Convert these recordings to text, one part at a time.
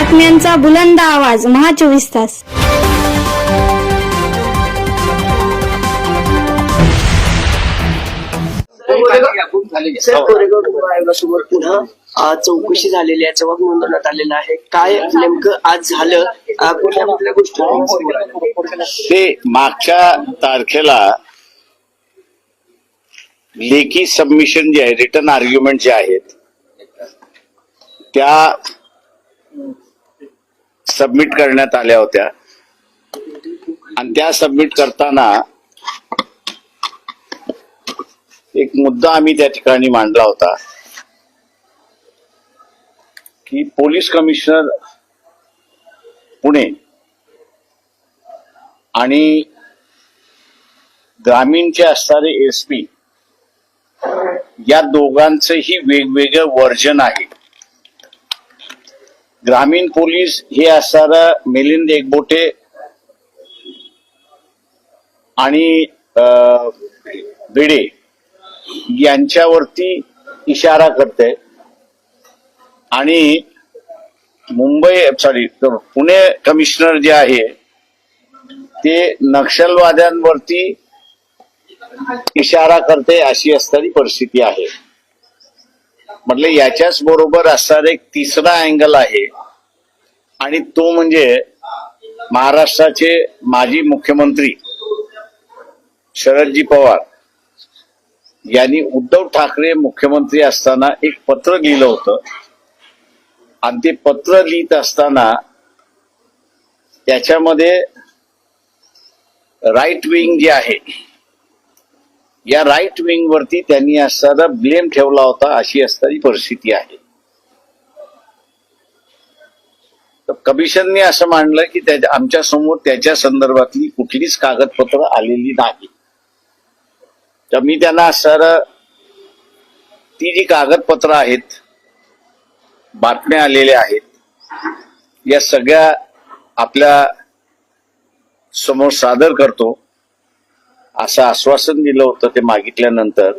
बातम्यांचा बुलंद आवाज महा 24 तास. कोरेगाव आयोगासमोर पुन्हा चौकशी झालेली आहे, जबाब नोंदवण्यात आलेला आहे. काय नेमकं आज झालं, कुठल्या कुठल्या गोष्टी ते मागच्या तारखेला लेखी सबमिशन जे आहे, रिटर्न आर्ग्युमेंट जे आहेत त्या सबमिट करण्यात आल्या होत्या आणि त्या सबमिट करताना एक मुद्दा आम्ही त्या ठिकाणी मांडला होता की पोलीस कमिशनर पुणे आणि ग्रामीणचे असणारे एसपी या दोघांचंही वेगवेगळं वर्जन आहे. ग्रामीण पोलीस हे असणारं मिलिंद एकबोटे आणि भिडे यांच्यावरती इशारा करते आणि पुणे कमिशनर जे आहे ते नक्षलवाद्यांवरती इशारा करते अशी असणारी परिस्थिती आहे. म्हटलं याच्याच बरोबर असणारा एक तिसरा अँगल आहे आणि तो म्हणजे महाराष्ट्राचे माजी मुख्यमंत्री शरदजी पवार यांनी उद्धव ठाकरे मुख्यमंत्री असताना एक पत्र लिहिलं होतं आणि ते पत्र लिहित असताना त्याच्यामध्ये राईट विंग जे आहे या राईट विंग वरती त्यांनी असणारा ब्लेम ठेवला होता अशी असणारी परिस्थिती आहे. तर कमिशनने असं मांडलं की आमच्या समोर त्याच्या संदर्भातली कुठलीच कागदपत्र आलेली नाही. तर मी त्यांना असणारं ती जी कागदपत्र आहेत, बातम्या आलेल्या आहेत, या सगळ्या आपल्या समोर सादर करतो असं आश्वासन दिलं होतं ते मागितल्यानंतर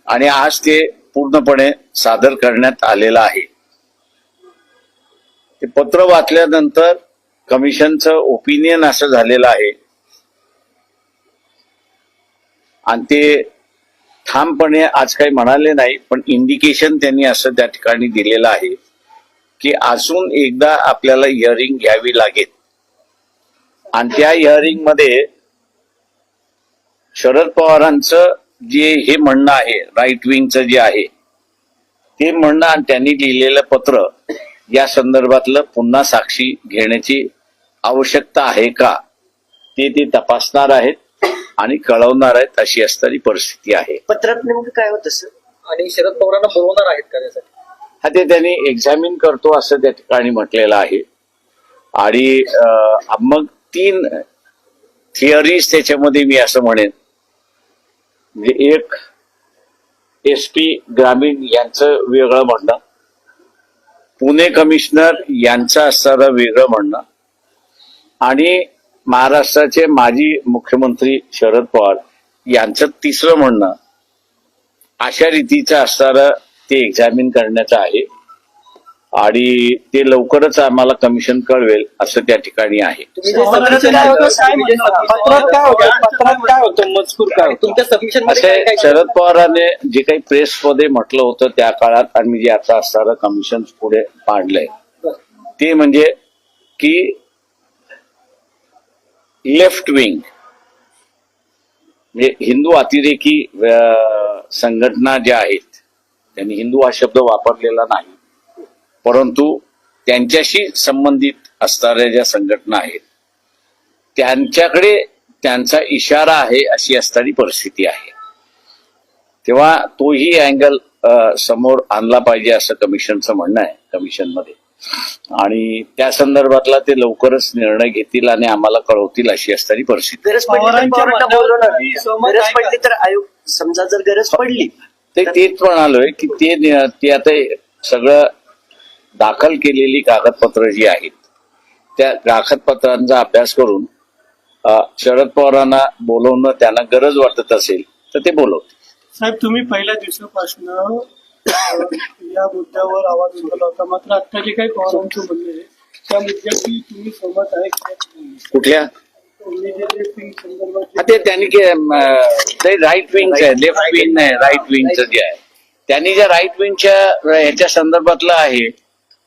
आणि आज ते पूर्णपणे सादर करण्यात आलेलं आहे. ते पत्र वाचल्यानंतर कमिशनचं ओपिनियन असं झालेलं आहे आणि ते ठामपणे आज काही म्हणाले नाही, पण इंडिकेशन त्यांनी असं त्या ठिकाणी दिलेलं आहे की अजून एकदा आपल्याला हिअरिंग घ्यावी लागेल आणि त्या हिअरिंग मध्ये शरद पवारांचं जे हे म्हणणं आहे, राईट विंगचं जे आहे ते म्हणणं आणि त्यांनी लिहिलेलं पत्र या संदर्भातलं पुन्हा साक्षी घेण्याची आवश्यकता आहे का ते तपासणार आहेत आणि कळवणार आहेत अशी असणारी परिस्थिती आहे. पत्रात नेमकं काय होतं सर? आणि शरद पवारांना बोलवणार आहेत का त्यासाठी? हा, ते त्यांनी एक्झामिन करतो असं त्या ठिकाणी म्हटलेलं आहे आणि मग 3 थिअरीज त्याच्यामध्ये मी असं म्हणेन. म्हणजे एक एसपी ग्रामीण यांचं वेगळं म्हणणं, पुणे कमिशनर यांचं असणारं वेगळं म्हणणं आणि महाराष्ट्राचे माजी मुख्यमंत्री शरद पवार यांचं तिसरं म्हणणं, अशा रीतीचं असणारं ते एक्झामिन करण्याचं आहे आणि ते लवकरच आम्हाला कमिशन कळवेल असं त्या ठिकाणी आहे. शरद पवारांनी जे काही प्रेसमध्ये म्हटलं होतं त्या काळात आणि मी जे आता असणारं कमिशन पुढे मांडलंय ते म्हणजे की लेफ्ट विंग म्हणजे हिंदू अतिरेकी संघटना ज्या आहेत, त्यांनी हिंदू हा शब्द वापरलेला नाही, परंतु त्यांच्याशी संबंधित असणाऱ्या ज्या संघटना आहेत त्यांच्याकडे त्यांचा इशारा आहे अशी असणारी परिस्थिती आहे. तेव्हा तोही अँगल समोर आणला पाहिजे असं कमिशनचं म्हणणं आहे कमिशनमध्ये आणि त्या संदर्भातला ते लवकरच निर्णय घेतील आणि आम्हाला कळवतील अशी असणारी परिस्थिती. गरज पडली तर आयोग समजा जर गरज पडली तर तेच म्हणालोय की ते आता सगळं दाखल केलेली कागदपत्र जी आहेत त्या कागदपत्रांचा अभ्यास करून शरद पवारांना बोलवणं त्यांना गरज वाटत असेल तर ते बोलवतील. साहेब, तुम्ही पहिल्या दिवसापासून या मुद्द्यावर आवाज उठवला होता. मात्र आता जे काही पवारांचं म्हणणं आहे त्या मुद्द्याशी तुम्ही सहमत आहे का? कुठल्या इमिजिएटली संदर्भात ते त्यांनी ते राईट विंगचं आहे, लेफ्ट विंग नाही, राईट विंगचं जे आहे त्यांनी ज्या राईट विंगच्या ह्याच्या संदर्भातलं आहे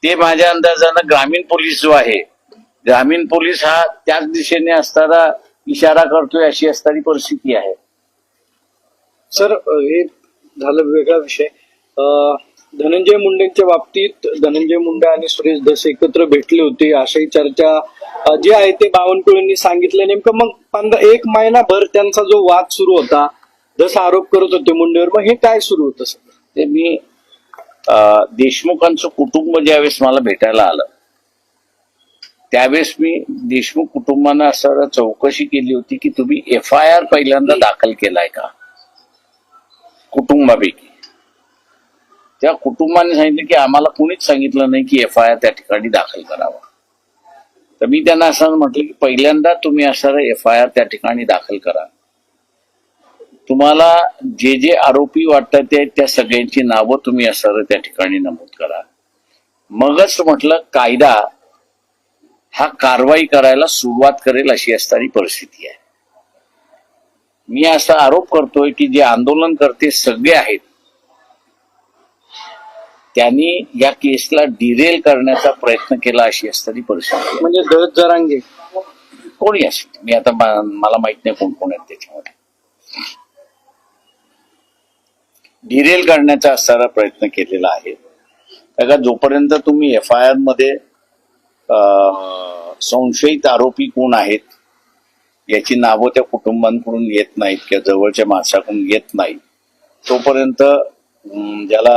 ते माझ्या अंदाजानं ग्रामीण पोलीस जो आहे, ग्रामीण पोलीस हा त्याच दिशेने असताना इशारा करतोय अशी असणारी परिस्थिती आहे. सर हे झालं वेगळा विषय. धनंजय मुंडेंच्या बाबतीत धनंजय मुंडे आणि सुरेश धस एकत्र भेटले होते अशाही चर्चा जी आहे ते बावनकुळेंनी सांगितलं. नेमकं मग 1 महिनाभर त्यांचा जो वाद सुरू होता, धस आरोप करत होते मुंडेवर, मग हे काय सुरू होतं सर? ते मी देशमुखांचं कुटुंब ज्यावेळेस मला भेटायला आलं त्यावेळेस मी देशमुख कुटुंबानं असं चौकशी केली होती की तुम्ही FIR पहिल्यांदा दाखल केलाय का कुटुंबापैकी. त्या कुटुंबाने सांगितलं की आम्हाला कुणीच सांगितलं नाही की FIR त्या ठिकाणी दाखल करावा. तर मी त्यांना असं म्हटलं की पहिल्यांदा तुम्ही असं FIR त्या ठिकाणी दाखल करा. तुम्हाला जे जे आरोपी वाटतात त्या सगळ्यांची नावं तुम्ही असं त्या ठिकाणी नमूद करा. मगच म्हटलं कायदा हा कारवाई करायला सुरुवात करेल अशी असणारी परिस्थिती आहे. मी असा आरोप करतोय की जे आंदोलनकर्ते सगळे आहेत त्यांनी या केसला डिरेल करण्याचा प्रयत्न केला अशी असणारी परिस्थिती आहे. म्हणजे धस जरांगे कोणी असेल, मी आता मला माहित नाही कोण कोण आहेत त्याच्यामध्ये. डिरेल करण्याचा असणारा प्रयत्न केलेला आहे. कारण जोपर्यंत तुम्ही FIR मध्ये संशयित आरोपी कोण आहेत याची नावं त्या कुटुंबांकडून येत नाहीत किंवा जवळच्या माणसाकडून येत नाही तोपर्यंत ज्याला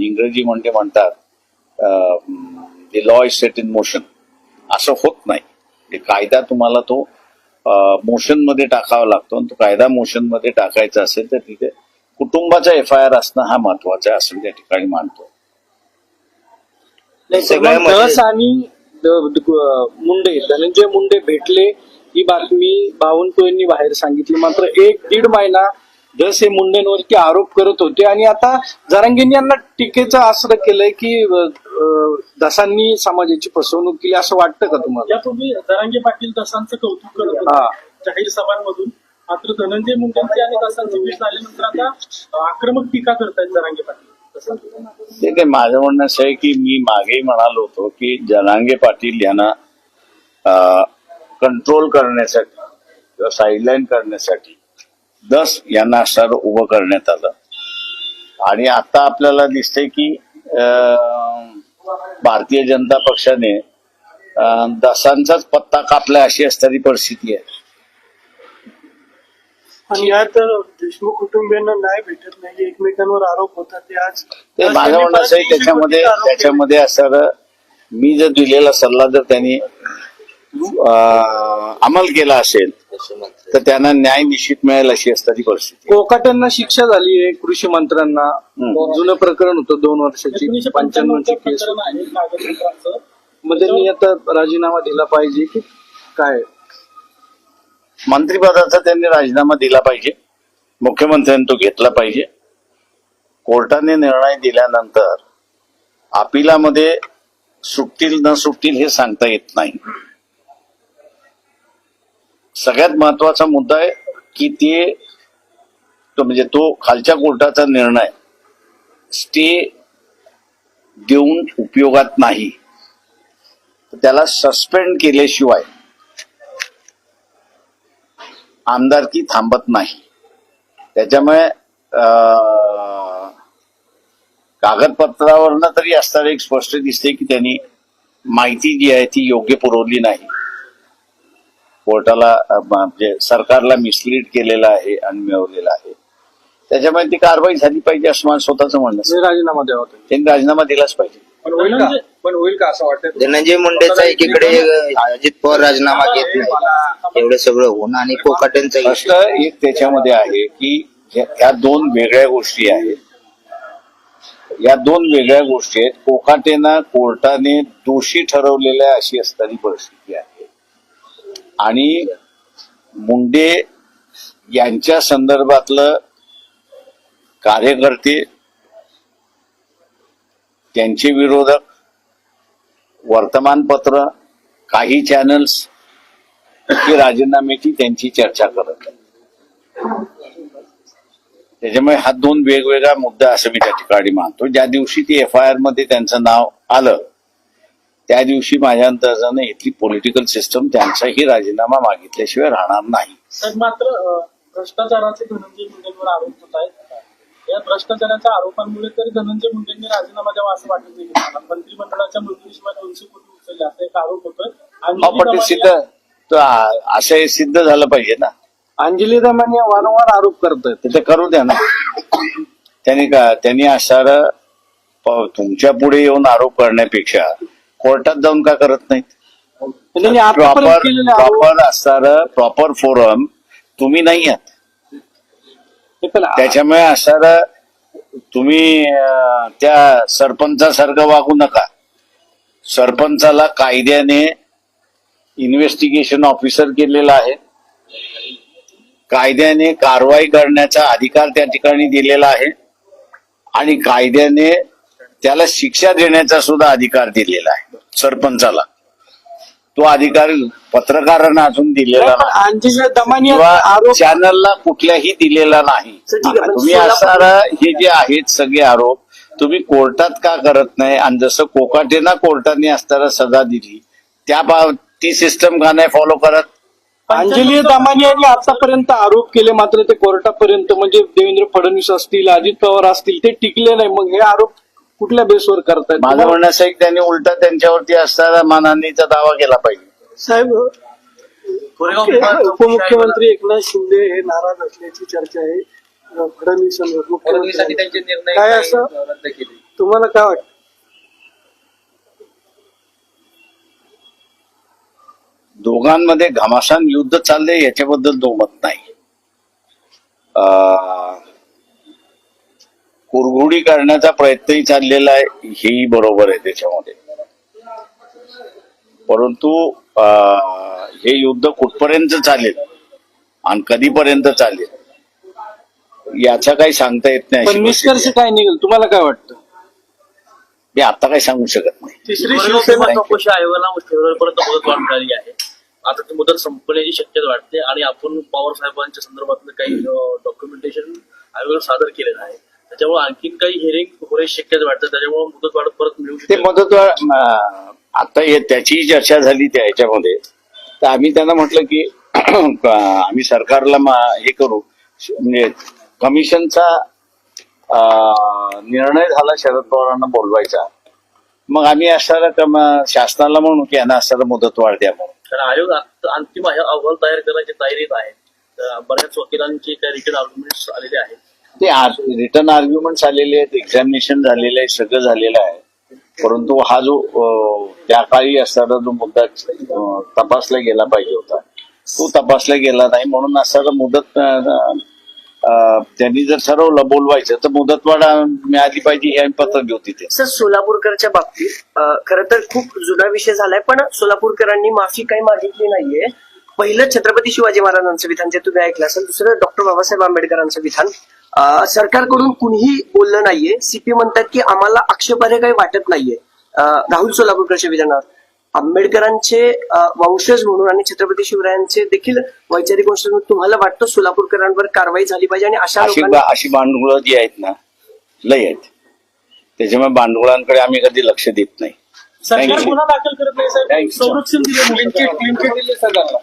इंग्रजीमध्ये म्हणतात the law is set in motion असं होत नाही. कायदा तुम्हाला तो मोशन मध्ये टाकावा लागतो आणि तो कायदा मोशन मध्ये टाकायचा असेल तर तिथे कुटुंबाचा FIR असणं हा महत्वाचा असं त्या ठिकाणी मानतो. धस आणि मुंडे धनंजय मुंडे भेटले ही बातमी बावनकुळेंनी बाहेर सांगितली. मात्र 1-1.5 महिना धस हे मुंडेंवरती आरोप करत होते आणि आता जरांगेंनी यांना टीकेचं आश्रय केलंय की धसांनी समाजाची फसवणूक केली असं वाटतं का तुम्हाला? यापूर्वी जरांगे पाटील दसांचं कौतुक करत होते जाहीर सभांमधून. मात्र धनंजय मुंडेंची आणि दसांची भेट झाल्यानंतर आता आक्रमक टीका करतायत जरांगे पाटील. ते माझं म्हणणं असं आहे की मी मागेही म्हणालो होतो की जरांगे पाटील यांना कंट्रोल करण्यासाठी किंवा साईडलाईन करण्यासाठी धस यांना सर उभं करण्यात आलं. आणि आता आपल्याला दिसतंय की भारतीय जनता पक्षाने दसांचाच पत्ता कापला अशी असणारी परिस्थिती आहे. आणि यात देशमुख कुटुंबियांना न्याय भेटत नाही, एकमेकांवर आरोप होतात. ते आज ते माझं म्हणणं असं आहे त्याच्यामध्ये असं मी जर दिलेला सल्ला जर त्यांनी अंमल केला असेल तर त्यांना न्याय निश्चित मिळेल अशी असणारी परिस्थिती. कोकाटेंना शिक्षा झाली आहे, कृषी मंत्र्यांना. जुनं प्रकरण होतं 2 वर्षाची 95ची केस. मग त्यांनी आता राजीनामा दिला पाहिजे की काय? मंत्रिपदाचा त्यांनी राजीनामा दिला पाहिजे, मुख्यमंत्र्यांनी तो घेतला पाहिजे. कोर्टाने निर्णय दिल्यानंतर अपिलामध्ये सुटतील न सुटतील हे सांगता येत नाही. सगळ्यात महत्वाचा मुद्दा आहे की तो खालच्या कोर्टाचा निर्णय स्टे देऊन उपयोगात नाही. त्याला सस्पेंड केल्याशिवाय आमदारकी थांबत नाही. त्याच्यामुळे कागदपत्रावरनं तरी असताना एक स्पष्ट दिसते की त्यांनी माहिती जी आहे ती योग्य पुरवली नाही. कोर्टाला म्हणजे सरकारला मिसलीड केलेला आहे आणि मिळवलेला आहे. त्याच्यामुळे ती कारवाई झाली पाहिजे असं माझं स्वतःचं म्हणणं. राजीनामा द्यावा त्यांनी राजीनामा दिलाच पाहिजे. पण होईल का असं वाटतं? धनंजय मुंडेचा एकीकडे अजित पवार राजीनामा घेत नाही एवढं सगळं होणं आणि कोकाटेंचं प्रश्न एक त्याच्यामध्ये आहे की ह्या 2 वेगळ्या गोष्टी आहेत. या 2 वेगळ्या गोष्टी आहेत. कोकाटेंना कोर्टाने दोषी ठरवलेल्या अशी असणारी परिस्थिती आहे आणि मुंडे यांच्या संदर्भातलं कार्यकर्ते त्यांचे विरोधक, वर्तमानपत्र, काही चॅनल्स ही राजीनाम्याची त्यांची चर्चा करत आहेत. त्याच्यामुळे हा दोन वेगवेगळा मुद्दा असं मी त्या ठिकाणी मानतो. ज्या दिवशी ती FIR मध्ये त्यांचं नाव आलं त्या दिवशी माझ्या अंदाजानं इथली पॉलिटिकल सिस्टम त्यांचाही राजीनामा मागितल्याशिवाय राहणार नाही. तर मात्र भ्रष्टाचाराचे धनंजय मुंडेंवर आरोप होत आहेत. या भ्रष्टाचाराच्या आरोपांमुळे तरी धनंजय मुंडेंनी राजीनामा द्यावा असं वाटत नाही. मंत्रिमंडळाच्या मंजुरीशिवाय 200 कोटी उचलले असा एक आरोप होतोय. पण ते सिद्ध असं हे सिद्ध झालं पाहिजे ना. अंजली दमानिया वारंवार आरोप करतात. ते करू द्या ना. त्यांनी असणारं तुमच्या पुढे येऊन आरोप करण्यापेक्षा कोर्टात जाऊन का करत नाहीत? त्यांनी आतापर्यंत केलेले आरोप प्रॉपर असणारं प्रॉपर फोरम तुम्ही नाही आहात. त्याच्यामुळे असणारं तुम्ही त्या सरपंचासारखं वागू नका. सरपंचाला कायद्याने इन्व्हेस्टिगेशन ऑफिसर केलेला आहे, कायद्याने कारवाई करण्याचा अधिकार त्या ठिकाणी दिलेला आहे आणि कायद्याने त्याला शिक्षा देण्याचा सुद्धा अधिकार दिलेला आहे सरपंचाला. तो अधिकार पत्रकारांना अजून दिलेला नाही अंजली दमानिया किंवा आरोप चॅनलला कुठल्याही दिलेला नाही. तुम्ही असणारा हे जे आहेत सगळे आरोप तुम्ही कोर्टात का करत नाही? आणि जसं कोकाटेंना कोर्टाने असताना सजा दिली ती सिस्टम का नाही फॉलो करत? अंजली दमानिया यांनी आतापर्यंत आरोप केले, मात्र ते कोर्टापर्यंत म्हणजे देवेंद्र फडणवीस असतील, अजित पवार असतील, ते टिकले नाही. मग हे आरोप कुठल्या बेसवर करतायत? माझं म्हणणं असं आहे की त्यांनी उलटा त्यांच्यावरती असणारा मानहानीचा दावा केला पाहिजे. साहेब, उपमुख्यमंत्री एकनाथ शिंदे हे नाराज असल्याची चर्चा आहे फडणवीसांवर. फडणवीसांनी त्यांचे निर्णय काय असं रद्द केले. तुम्हाला काय वाटतं? दोघांमध्ये घमासान युद्ध चाललंय याच्याबद्दल दोमत नाही. कुरघोडी करण्याचा प्रयत्नही चाललेला आहे हेही बरोबर आहे त्याच्यामध्ये. परंतु हे युद्ध कुठपर्यंत चालेल आणि कधीपर्यंत चालेल याचा काही सांगता येत नाही. पण निष्कर्ष काय निघेल तुम्हाला काय वाटतं? मी आता काही सांगू शकत नाही. तिसरी शिवसेना चौकशी आयोगाला फेब्रुवारीपर्यंत मुदत वाढ मिळाली आहे. आता ती मुदत संपण्याची शक्यता वाटते आणि आपण पवार साहेबांच्या संदर्भातलं काही डॉक्युमेंटेशन आयोगाला सादर केलेलं आहे. त्याच्यामुळे आणखीन काही हिअरिंग होण्याची शक्यता वाटते. त्याच्यामुळे मुदत वाढ परत मिळू ते शकते. मुदतवाढ आता त्याचीही चर्चा झाली त्या ह्याच्यामध्ये. तर आम्ही त्यांना म्हटलं की आम्ही सरकारला हे करू, म्हणजे कमिशनचा निर्णय झाला शरद पवारांना बोलवायचा, मग आम्ही असणारा शासनाला म्हणू की यांना असणारा मुदतवाढ द्या म्हणून. कारण आयोग अंतिम अहवाल तयार करण्याची तयारीत आहे. बऱ्याच वकिलांचे काही रिटर्न आर्ग्युमेंट्स आलेले आहेत. ते रिटर्न आर्ग्युमेंट्स आलेले आहेत, एक्झामिनेशन झालेलं आहे, सगळं झालेलं आहे. परंतु हा जो त्या काळी असणारा जो मुद्दा तपासला गेला पाहिजे होता तो तपासला गेला नाही. म्हणून असणारा मुदत त्यांनी जर ठरवलं बोलवायचं तर मुदतवाढ मिळाली पाहिजे हे आम्ही पत्र देऊ तिथे. सर, सोलापूरकरच्या बाबतीत खरं तर खूप जुना विषय झालाय, पण सोलापूरकरांनी माफी काही मागितली नाहीये. पहिलं छत्रपती शिवाजी महाराजांचं विधान जे तुम्ही ऐकलं असेल, दुसरं डॉक्टर बाबासाहेब आंबेडकरांचं विधान. सरकारकडून कुणीही बोललं नाहीये. CP म्हणतात की आम्हाला आक्षेपार्ह काही वाटत नाहीये राहुल सोलापूरकरच्या विधानावर. आंबेडकरांचे वंशज म्हणून आणि छत्रपती शिवरायांचे देखील वैचारिक वंशज म्हणून तुम्हाला वाटतं सोलापूरकरांवर कारवाई झाली पाहिजे आणि अशी भांडवलं जी आहेत ना लय आहेत. त्याच्यामुळे भांडवलांकडे आम्ही कधी लक्ष देत नाही. सरकार गुन्हा दाखल करत नाही साहेब. संरक्षण दिलं क्लीन चिट दिली सरकारला.